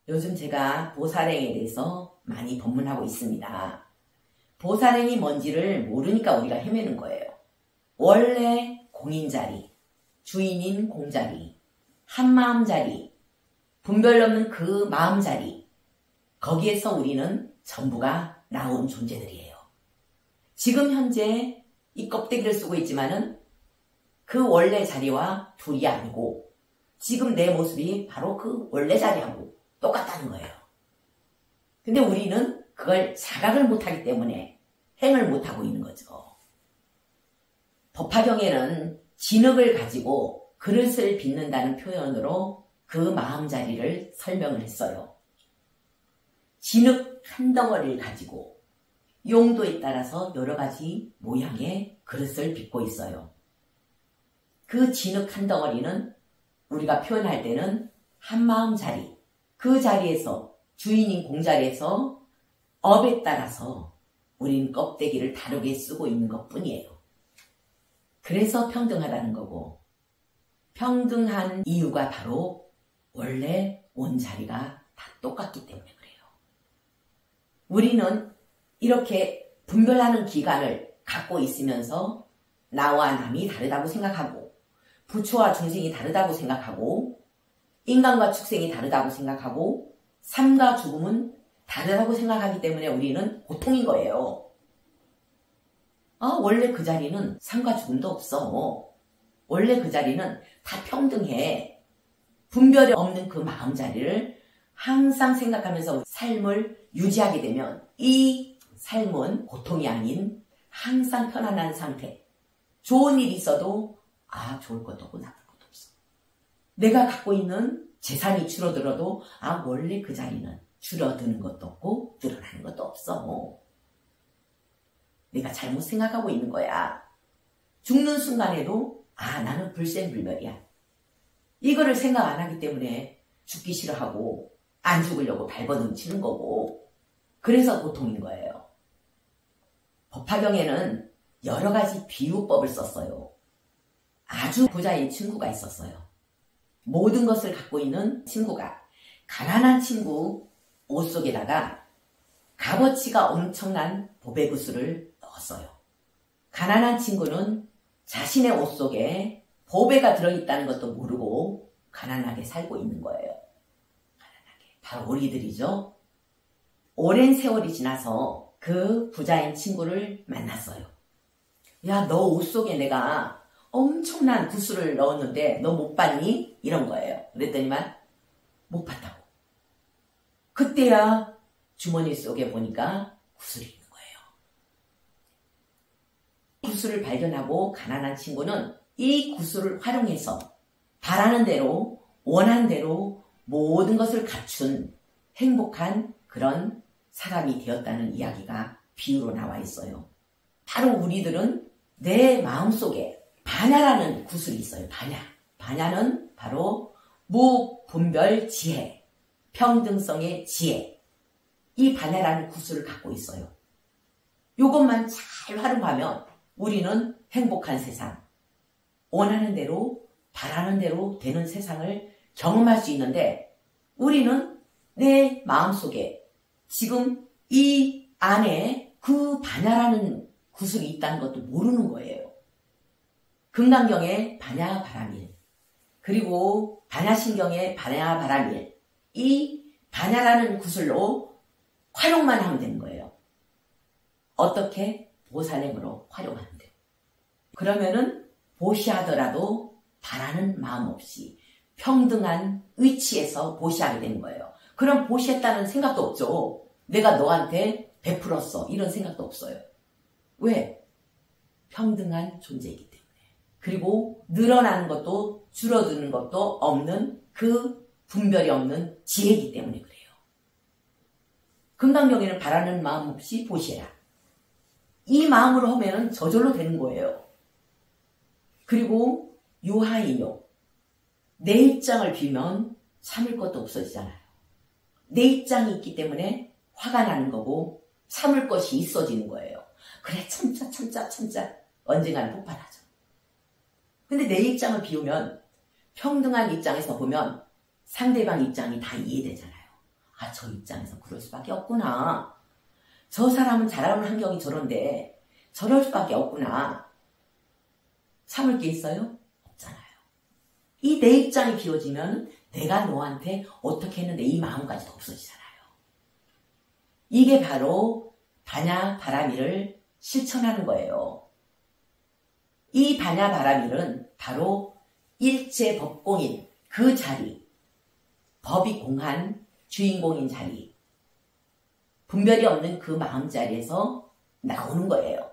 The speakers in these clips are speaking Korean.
요즘 제가 보살행에 대해서 많이 법문하고 있습니다. 보살행이 뭔지를 모르니까 우리가 헤매는 거예요. 원래 공인자리, 주인인 공자리, 한마음자리, 분별 없는 그 마음자리, 거기에서 우리는 전부가 나온 존재들이에요. 지금 현재 이 껍데기를 쓰고 있지만은 그 원래 자리와 둘이 아니고 지금 내 모습이 바로 그 원래 자리하고 똑같다는 거예요. 근데 우리는 그걸 자각을 못하기 때문에 행을 못하고 있는 거죠. 법화경에는 진흙을 가지고 그릇을 빚는다는 표현으로 그 마음자리를 설명을 했어요. 진흙 한 덩어리를 가지고 용도에 따라서 여러 가지 모양의 그릇을 빚고 있어요. 그 진흙 한 덩어리는 우리가 표현할 때는 한마음자리, 그 자리에서 주인인 공자리에서 업에 따라서 우린 껍데기를 다르게 쓰고 있는 것뿐이에요. 그래서 평등하다는 거고, 평등한 이유가 바로 원래 원자리가 다 똑같기 때문에 그래요. 우리는 이렇게 분별하는 기관을 갖고 있으면서 나와 남이 다르다고 생각하고, 부처와 중생이 다르다고 생각하고, 인간과 축생이 다르다고 생각하고, 삶과 죽음은 다르다고 생각하기 때문에 우리는 고통인 거예요. 원래 그 자리는 삶과 죽음도 없어. 원래 그 자리는 다 평등해. 분별이 없는 그 마음자리를 항상 생각하면서 삶을 유지하게 되면 이 삶은 고통이 아닌 항상 편안한 상태. 좋은 일이 있어도 좋을 것도 없고 나쁠 것도 없어. 내가 갖고 있는 재산이 줄어들어도 원래 그 자리는 줄어드는 것도 없고 늘어나는 것도 없어. 내가 잘못 생각하고 있는 거야. 죽는 순간에도 나는 불생불멸이야. 이거를 생각 안 하기 때문에 죽기 싫어하고 안 죽으려고 발버둥치는 거고, 그래서 고통인 거예요. 법화경에는 여러 가지 비유법을 썼어요. 아주 부자인 친구가 있었어요. 모든 것을 갖고 있는 친구가 가난한 친구 옷 속에다가 값어치가 엄청난 보배구슬을 넣었어요. 가난한 친구는 자신의 옷 속에 보배가 들어있다는 것도 모르고 가난하게 살고 있는 거예요. 가난하게. 바로 우리들이죠. 오랜 세월이 지나서 그 부자인 친구를 만났어요. 야, 너 옷 속에 내가 엄청난 구슬을 넣었는데 너 못 봤니? 이런 거예요. 그랬더니만 못 봤다고. 그때야 주머니 속에 보니까 구슬이 있는 거예요. 구슬을 발견하고 가난한 친구는 이 구슬을 활용해서 바라는 대로 원하는 대로 모든 것을 갖춘 행복한 그런 사람이 되었다는 이야기가 비유로 나와 있어요. 바로 우리들은 내 마음속에 반야라는 구슬이 있어요. 반야. 반야는 바로 무분별 지혜, 평등성의 지혜. 이 반야라는 구슬을 갖고 있어요. 이것만 잘 활용하면 우리는 행복한 세상, 원하는 대로 바라는 대로 되는 세상을 경험할 수 있는데, 우리는 내 마음속에 지금 이 안에 그 반야라는 구슬이 있다는 것도 모르는 거예요. 금강경에 반야바라밀, 그리고 반야신경에 반야바라밀, 이 반야라는 구슬로 활용만 하면 되는 거예요. 어떻게? 보살행으로 활용하면 돼요. 그러면은 보시하더라도 바라는 마음 없이 평등한 위치에서 보시하게 되는 거예요. 그럼 보시했다는 생각도 없죠. 내가 너한테 베풀었어, 이런 생각도 없어요. 왜? 평등한 존재이기 때문에. 그리고 늘어나는 것도 줄어드는 것도 없는 그 분별이 없는 지혜이기 때문에 그래요. 금강경에는 바라는 마음 없이 보시해라. 이 마음으로 하면 저절로 되는 거예요. 그리고 유하인요. 내 입장을 비면 참을 것도 없어지잖아요. 내 입장이 있기 때문에 화가 나는 거고 참을 것이 있어지는 거예요. 그래, 참자. 언젠가는 폭발하죠. 근데 내 입장을 비우면 평등한 입장에서 보면 상대방 입장이 다 이해되잖아요. 아, 저 입장에서 그럴 수밖에 없구나. 저 사람은 자라는 환경이 저런데 저럴 수밖에 없구나. 참을 게 있어요? 없잖아요. 이 내 입장이 비워지면 내가 너한테 어떻게 했는데 이 마음까지도 없어지잖아요. 이게 바로 반야바라밀을 실천하는 거예요. 이 반야바라밀은 바로 일체법공인 그 자리, 법이 공한 주인공인 자리, 분별이 없는 그 마음자리에서 나오는 거예요.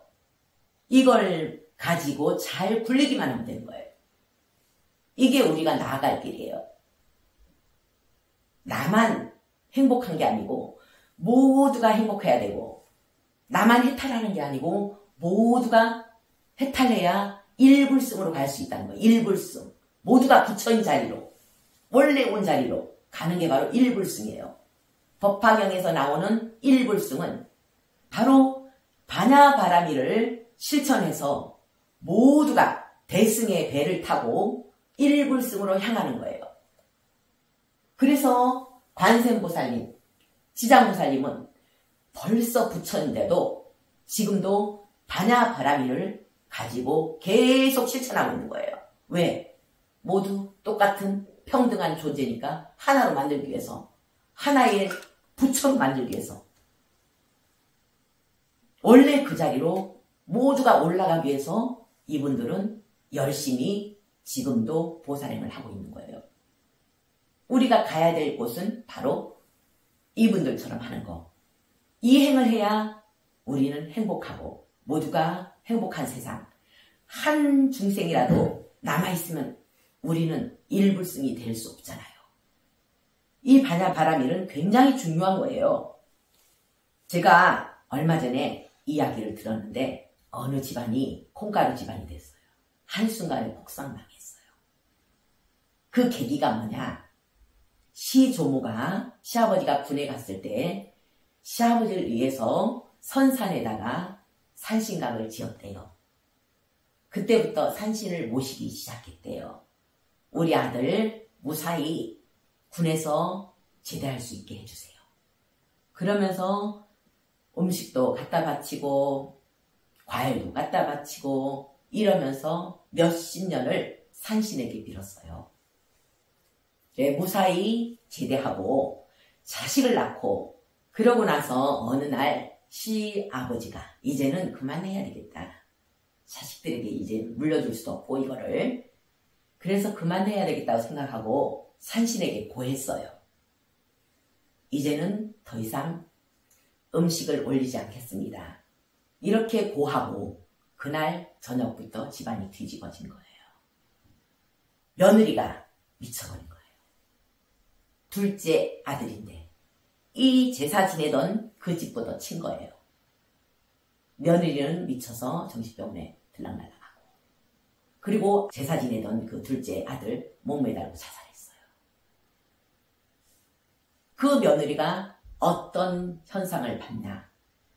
이걸 가지고 잘 굴리기만 하면 되는 거예요. 이게 우리가 나아갈 길이에요. 나만 행복한 게 아니고 모두가 행복해야 되고, 나만 해탈하는 게 아니고 모두가 해탈해야 일불승으로 갈 수 있다는 거예요. 일불승. 모두가 부처인 자리로, 원래 온 자리로 가는 게 바로 일불승이에요. 법화경에서 나오는 일불승은 바로 반야바라밀을 실천해서 모두가 대승의 배를 타고 일불승으로 향하는 거예요. 그래서 관세음보살님, 지장보살님은 벌써 부처인데도 지금도 반야바라밀을 가지고 계속 실천하고 있는 거예요. 왜? 모두 똑같은 평등한 존재니까 하나로 만들기 위해서, 하나의 부처로 만들기 위해서, 원래 그 자리로 모두가 올라가기 위해서 이분들은 열심히 지금도 보살행을 하고 있는 거예요. 우리가 가야 될 곳은 바로 이분들처럼 하는 거. 이 행을 해야 우리는 행복하고 모두가 행복한 세상. 한 중생이라도 남아있으면 우리는 일불승이 될 수 없잖아요. 이 반야바라밀은 굉장히 중요한 거예요. 제가 얼마 전에 이야기를 들었는데 어느 집안이 콩가루 집안이 됐어요. 한순간에 폭삭망했어요. 그 계기가 뭐냐? 시조모가, 시아버지가 군에 갔을 때 시아버지를 위해서 선산에다가 산신각을 지었대요. 그때부터 산신을 모시기 시작했대요. 우리 아들 무사히 군에서 제대할 수 있게 해주세요. 그러면서 음식도 갖다 바치고 과일도 갖다 바치고 이러면서 몇십 년을 산신에게 빌었어요. 무사히 제대하고 자식을 낳고 그러고 나서 어느 날 시아버지가 이제는 그만해야 되겠다. 자식들에게 이제 물려줄 수도 없고 이거를. 그래서 그만해야 되겠다고 생각하고 산신에게 고했어요. 이제는 더 이상 음식을 올리지 않겠습니다. 이렇게 고하고 그날 저녁부터 집안이 뒤집어진 거예요. 며느리가 미쳐버린 거예요. 둘째 아들인데 이 제사 지내던 그 집보다 친 거예요. 며느리는 미쳐서 정신병원에 들락날락하고, 그리고 제사 지내던 그 둘째 아들 목매달고 자살했어요. 그 며느리가 어떤 현상을 봤냐?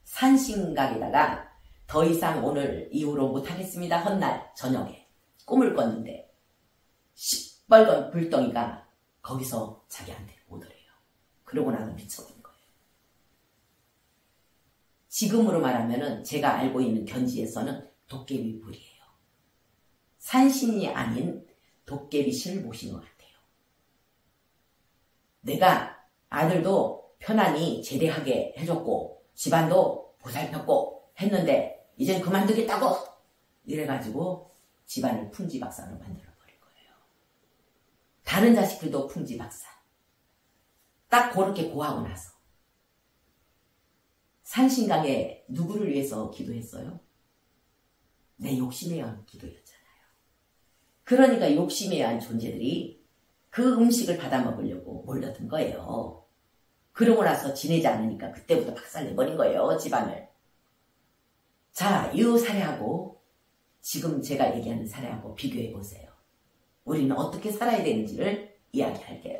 산신각에다가 더 이상 오늘 이후로 못하겠습니다 헌날 저녁에 꿈을 꿨는데 시뻘건 불덩이가 거기서 자기한테 오더래요. 그러고 나서 미쳐버린 거예요. 지금으로 말하면 제가 알고 있는 견지에서는 도깨비 불이에요. 산신이 아닌 도깨비신을 모신 것 같아요. 내가 아들도 편안히 제대하게 해줬고 집안도 보살폈고 했는데 이젠 그만두겠다고 이래가지고 집안을 풍지박산으로 만들어버린 거예요. 다른 자식들도 풍지박산. 딱 그렇게 고하고 나서 산신각에 누구를 위해서 기도했어요? 내 욕심에 의한 기도였잖아요. 그러니까 욕심에 의한 존재들이 그 음식을 받아 먹으려고 몰려든 거예요. 그러고 나서 지내지 않으니까 그때부터 박살내버린 거예요, 집안을. 자, 이 사례하고 지금 제가 얘기하는 사례하고 비교해 보세요. 우리는 어떻게 살아야 되는지를 이야기할게요.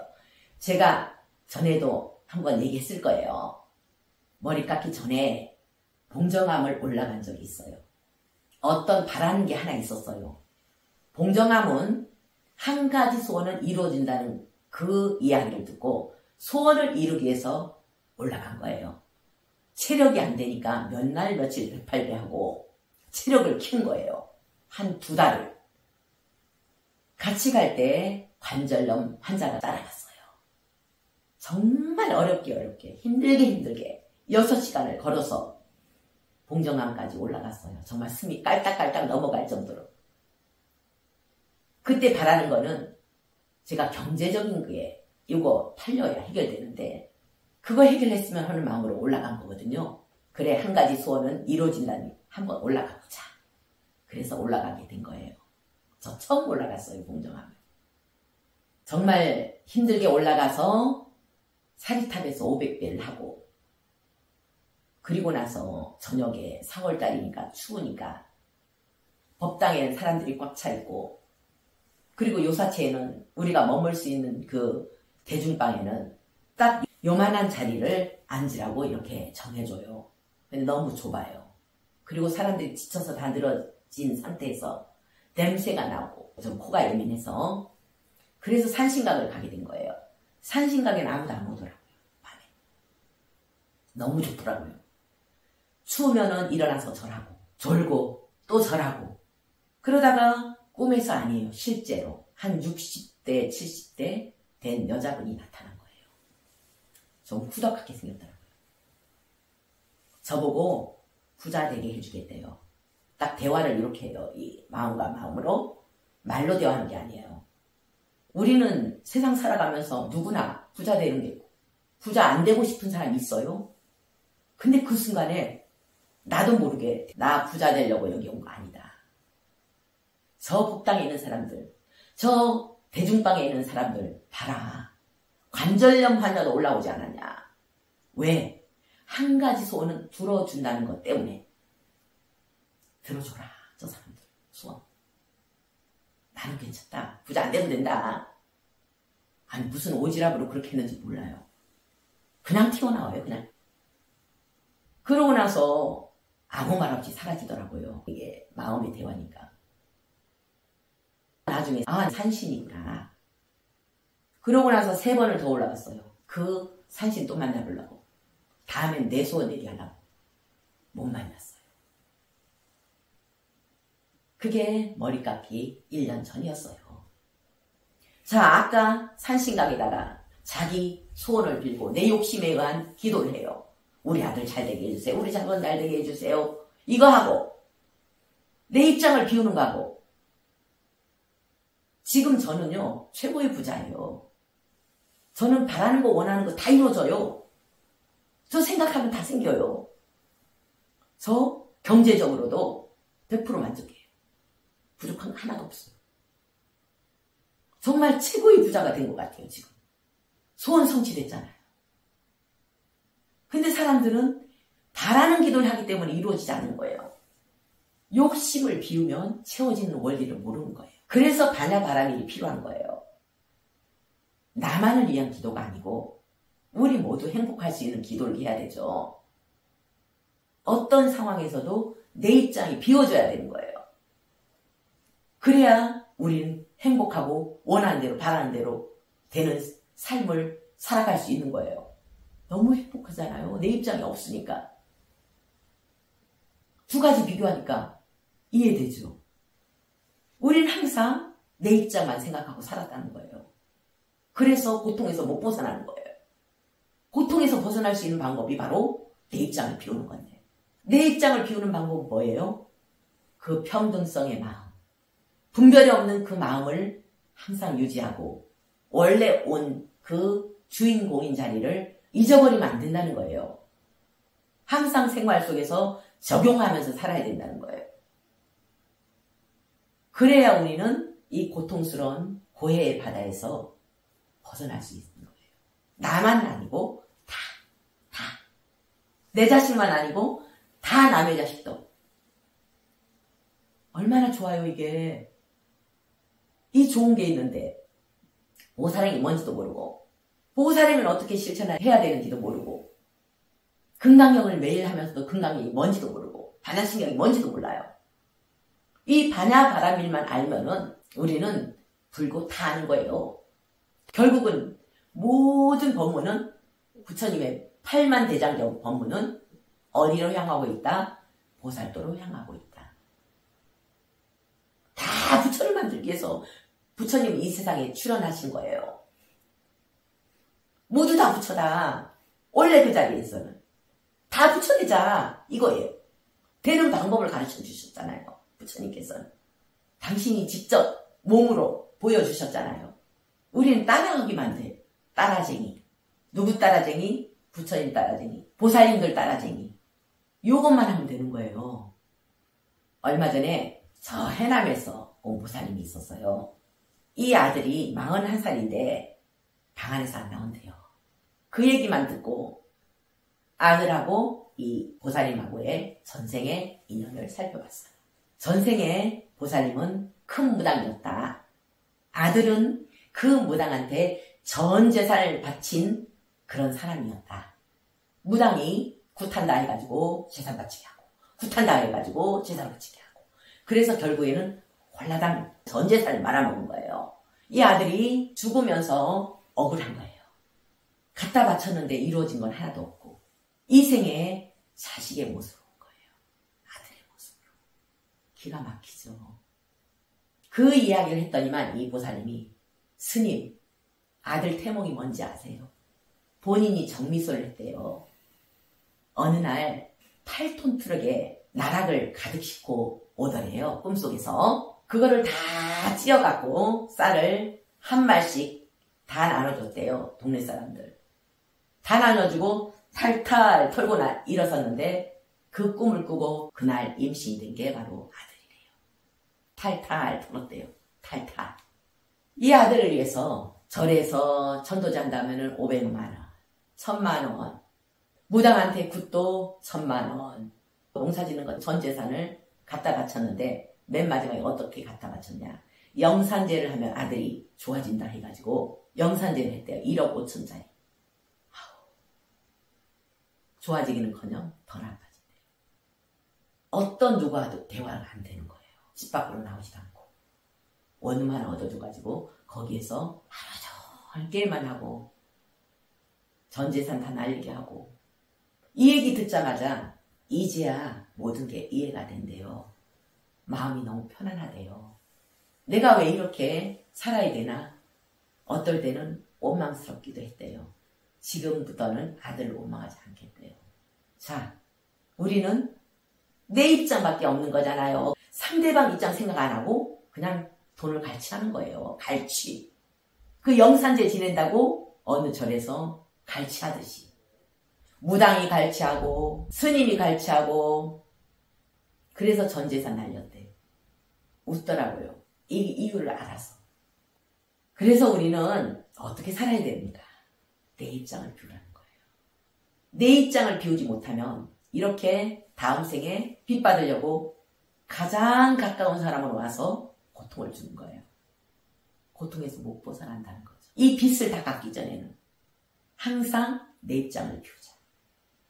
제가 전에도 한번 얘기했을 거예요. 머리 깎기 전에 봉정암을 올라간 적이 있어요. 어떤 바라는 게 하나 있었어요. 봉정암은 한 가지 소원은 이루어진다는 그 이야기를 듣고 소원을 이루기 위해서 올라간 거예요. 체력이 안 되니까 몇 날 며칠 백팔배하고 체력을 키운 거예요. 한 2달을. 같이 갈 때 관절염 환자가 따라갔어요. 정말 어렵게 힘들게 6시간을 걸어서 봉정암까지 올라갔어요. 정말 숨이 깔딱깔딱 넘어갈 정도로. 그때 바라는 거는 제가 경제적인 게 이거 팔려야 해결되는데 그거 해결했으면 하는 마음으로 올라간 거거든요. 그래, 한 가지 소원은 이루어진다니 한번 올라가 보자. 그래서 올라가게 된 거예요. 저 처음 올라갔어요, 봉정암을. 정말 힘들게 올라가서 사리탑에서 500배를 하고, 그리고 나서 저녁에 4월달이니까 추우니까 법당에는 사람들이 꽉 차 있고, 그리고 요사체에는 우리가 머물 수 있는 그 대중방에는 딱 요만한 자리를 앉으라고 이렇게 정해줘요. 근데 너무 좁아요. 그리고 사람들이 지쳐서 다 늘어진 상태에서 냄새가 나고 좀 코가 예민해서, 그래서 산신각을 가게 된 거예요. 산신각에는 아무도 안 오더라고요. 밤에. 너무 좋더라고요. 추우면은 일어나서 절하고 졸고 또 절하고, 그러다가 꿈에서 아니에요. 실제로 한 60대 70대 된 여자분이 나타난 거예요. 좀 후덕하게 생겼더라고요. 저보고 부자 되게 해주겠대요. 딱 대화를 이렇게 해요. 이 마음과 마음으로. 말로 대화하는 게 아니에요. 우리는 세상 살아가면서 누구나 부자 되는 게 있고 부자 안 되고 싶은 사람이 있어요. 근데 그 순간에 나도 모르게 나 부자 되려고 여기 온 거 아니다. 저 법당에 있는 사람들, 저 대중방에 있는 사람들 봐라. 관절염 환자도 올라오지 않았냐. 왜? 한 가지 소원은 들어준다는 것 때문에. 들어줘라, 저 사람들 소원. 나는 괜찮다. 부자 안 되면 된다. 아니 무슨 오지랖으로 그렇게 했는지 몰라요. 그냥 튀어나와요, 그냥. 그러고 나서 아무 말 없이 사라지더라고요. 이게 마음의 대화니까. 나중에 산신이구나. 그러고 나서 3번을 더 올라갔어요. 그 산신 또 만나보려고. 다음엔 내 소원 얘기하려고. 못 만났어요. 그게 머리 깎기 1년 전이었어요. 자, 아까 산신각에다가 자기 소원을 빌고 내 욕심에 의한 기도를 해요. 우리 아들 잘 되게 해주세요. 우리 자손 잘 되게 해주세요. 이거 하고 내 입장을 비우는 거 하고. 지금 저는요 최고의 부자예요. 저는 바라는 거 원하는 거 다 이루어져요. 저 생각하면 다 생겨요. 저 경제적으로도 100% 만족해요. 부족한 거 하나도 없어요. 정말 최고의 부자가 된 것 같아요. 지금 소원 성취됐잖아요. 근데 사람들은 바라는 기도를 하기 때문에 이루어지지 않는 거예요. 욕심을 비우면 채워지는 원리를 모르는 거예요. 그래서 반야바라밀이 필요한 거예요. 나만을 위한 기도가 아니고 우리 모두 행복할 수 있는 기도를 해야 되죠. 어떤 상황에서도 내 입장이 비워져야 되는 거예요. 그래야 우리는 행복하고 원하는 대로 바라는 대로 되는 삶을 살아갈 수 있는 거예요. 너무 행복하잖아요. 내 입장이 없으니까. 2가지 비교하니까 이해되죠. 우린 항상 내 입장만 생각하고 살았다는 거예요. 그래서 고통에서 못 벗어나는 거예요. 고통에서 벗어날 수 있는 방법이 바로 내 입장을 비우는 건데, 내 입장을 비우는 방법은 뭐예요? 그 평등성의 마음, 분별이 없는 그 마음을 항상 유지하고 원래 온 그 주인공인 자리를 잊어버리면 안 된다는 거예요. 항상 생활 속에서 적용하면서 살아야 된다는 거예요. 그래야 우리는 이 고통스러운 고해의 바다에서 벗어날 수 있는 거예요. 나만 아니고 다. 내 자식만 아니고 다 남의 자식도. 얼마나 좋아요, 이게. 이 좋은 게 있는데 보호사랑이 뭔지도 모르고, 보호사랑을 어떻게 실천해야 되는지도 모르고, 금강경을 매일 하면서도 금강경이 뭔지도 모르고 반야신경이 뭔지도 몰라요. 이 반야바라밀만 알면은 우리는 불고 다 아는 거예요. 결국은 모든 법문은 부처님의 8만 대장경 법문은 어디로 향하고 있다? 보살도로 향하고 있다. 다 부처를 만들기 위해서 부처님이 이 세상에 출현하신 거예요. 모두 다 부처다. 원래 그 자리에서는 다 부처되자 이거예요. 되는 방법을 가르쳐 주셨잖아요. 부처님께서는 당신이 직접 몸으로 보여주셨잖아요. 우리는 따라하기만 돼. 따라쟁이. 누구 따라쟁이? 부처님 따라쟁이. 보살님들 따라쟁이. 요것만 하면 되는 거예요. 얼마 전에 저 해남에서 온 보살님이 있었어요. 이 아들이 41살인데 방 안에서 안 나온대요. 그 얘기만 듣고 아들하고 이 보살님하고의 전생의 인연을 살펴봤어요. 전생의 보살님은 큰 무당이었다. 아들은 그 무당한테 전 재산을 바친 그런 사람이었다. 무당이 굿한다 해가지고 재산 바치게 하고 굿한다 해가지고 재산 바치게 하고 그래서 결국에는 홀라당 전 재산을 말아먹은 거예요. 이 아들이 죽으면서 억울한 거예요. 갖다 바쳤는데 이루어진 건 하나도 없고 이 생에 자식의 모습으로 온 거예요. 아들의 모습으로. 기가 막히죠. 그 이야기를 했더니만 이 보살님이 스님, 아들 태몽이 뭔지 아세요? 본인이 정미소를 했대요. 어느 날 8톤 트럭에 나락을 가득 싣고 오더래요. 꿈속에서. 그거를 다 찧어갖고 쌀을 한 말씩 다 나눠줬대요. 동네 사람들. 다 나눠주고 탈탈 털고 일어섰는데 그 꿈을 꾸고 그날 임신이 된 게 바로 아들이래요. 탈탈 털었대요. 탈탈. 이 아들을 위해서 절에서 천도제 한다면 500만 원, 1000만 원, 무당한테 굿도 1000만 원, 농사짓는 건 전 재산을 갖다 바쳤는데 맨 마지막에 어떻게 갖다 바쳤냐. 영산제를 하면 아들이 좋아진다 해가지고 영산제를 했대요. 1억 5천짜리. 좋아지기는커녕 더 나빠진대요. 어떤 누구와도 대화가 안 되는 거예요. 집 밖으로 나오지도 않고. 원룸 하나 얻어줘가지고 거기에서 하루 종일 게임만 하고 전 재산 다 날리게 하고. 이 얘기 듣자마자 이제야 모든 게 이해가 된대요. 마음이 너무 편안하대요. 내가 왜 이렇게 살아야 되나? 어떨 때는 원망스럽기도 했대요. 지금부터는 아들을 원망하지 않겠대요. 자, 우리는 내 입장밖에 없는 거잖아요. 상대방 입장 생각 안 하고 그냥 돈을 갈취하는 거예요. 갈취. 그 영산제 지낸다고 어느 절에서 갈취하듯이. 무당이 갈취하고 스님이 갈취하고 그래서 전 재산 날렸대요. 웃더라고요. 이 이유를 알아서. 그래서 우리는 어떻게 살아야 됩니까? 내 입장을 비우라는 거예요. 내 입장을 비우지 못하면 이렇게 다음 생에 빚 받으려고 가장 가까운 사람으로 와서 고통을 주는 거예요. 고통에서 못 벗어난다는 거죠. 이 빚을 다 갚기 전에는 항상 내 입장을 비우자.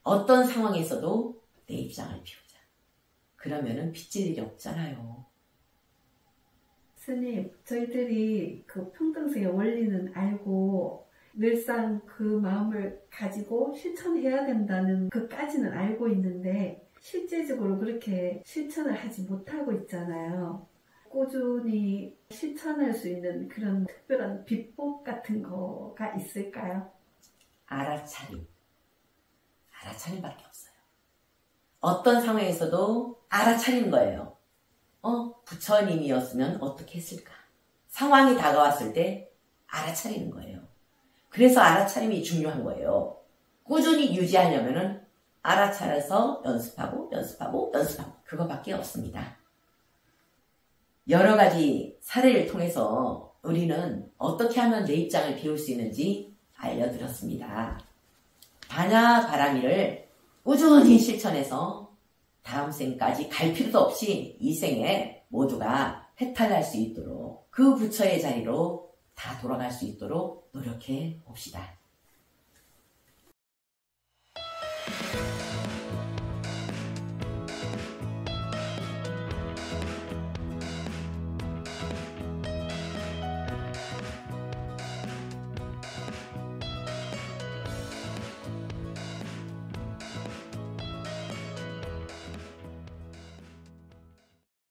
어떤 상황에서도 내 입장을 비우자. 그러면은 빚질 일이 없잖아요. 스님, 저희들이 그 평등성의 원리는 알고 늘상 그 마음을 가지고 실천해야 된다는 그까지는 알고 있는데 실제적으로 그렇게 실천을 하지 못하고 있잖아요. 꾸준히 실천할 수 있는 그런 특별한 비법 같은 거가 있을까요? 알아차림. 알아차림밖에 없어요. 어떤 상황에서도 알아차린 거예요. 부처님이었으면 어떻게 했을까? 상황이 다가왔을 때 알아차리는 거예요. 그래서 알아차림이 중요한 거예요. 꾸준히 유지하려면은 알아차려서 연습하고 그거밖에 없습니다. 여러 가지 사례를 통해서 우리는 어떻게 하면 내 입장을 비울 수 있는지 알려드렸습니다. 반야 바라미를 꾸준히 실천해서 다음 생까지 갈 필요도 없이 이 생에 모두가 해탈할 수 있도록 그 부처의 자리로 다 돌아갈 수 있도록 노력해 봅시다.